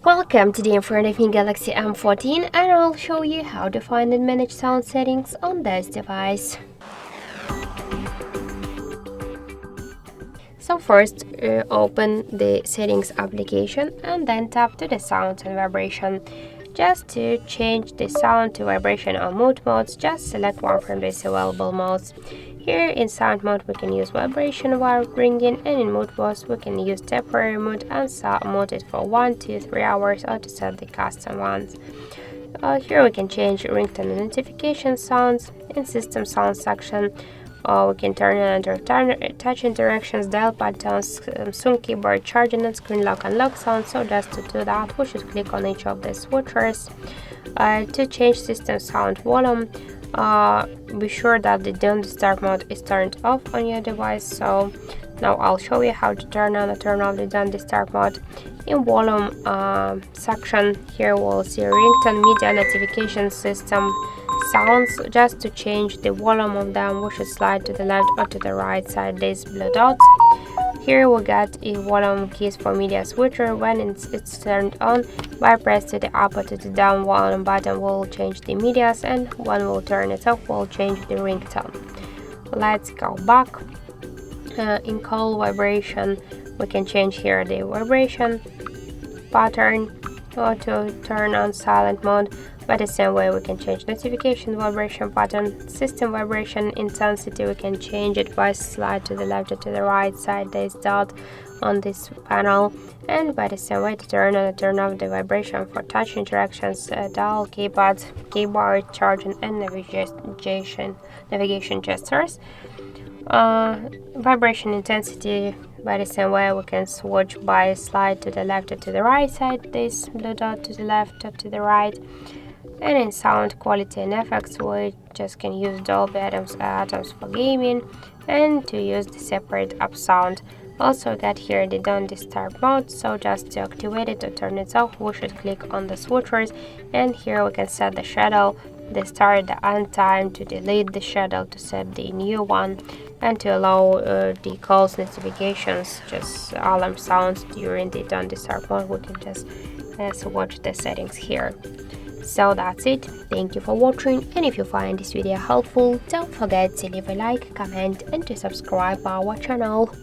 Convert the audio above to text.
Welcome. Today in front of me Galaxy M14 and I'll show you how to find and manage sound settings on this device. So first open the settings application and then tap to the sound and vibration. Just to change the sound to vibration or mute modes, just select one from these available modes. Here in sound mode we can use vibration while ringing, and in mute modes we can use temporary mode and mode it for 1 to 3 hours or to set the custom ones. Here we can change ringtone and notification sounds. In system sound section we can turn on touch interactions, dial pad tones, Samsung keyboard charging and screen lock and lock sound. So just to do that we should click on each of the switchers. To change system sound volume, be sure that the don't disturb mode is turned off on your device. So now I'll show you how to turn on or turn off the don't disturb mode. In volume section, here we'll see ringtone, media, notification, system sounds. Just to change the volume of them we should slide to the left or to the right side these blue dots. Here we get a volume keys for media switcher. When it's turned on, by press to the up or to the down volume button will change the medias, and when we'll turn it off we'll change the ringtone. Let's go back. In call vibration we can change here the vibration pattern or to turn on silent mode. By the same way we can change notification vibration pattern. System vibration intensity we can change it by slide to the left or to the right side this dot on this panel. And by the same way to turn on or turn off the vibration for touch interactions, dial, keypad, keyboard, charging and navigation gestures. Vibration intensity, by the same way we can switch by slide to the left or to the right side this blue dot to the left or to the right. And in sound quality and effects we just can use Dolby Atmos for gaming and to use the separate up sound. Also got here the don't disturb mode, so just to activate it or turn it off we should click on the switchers, and here we can set the shadow, the start, the end time, to delete the shadow, to set the new one, and to allow the calls, notifications, just alarm sounds during the don't disturb mode. We can just switch the settings here. So that's it. Thank you for watching, and if you find this video helpful, don't forget to leave a like, comment and to subscribe our channel.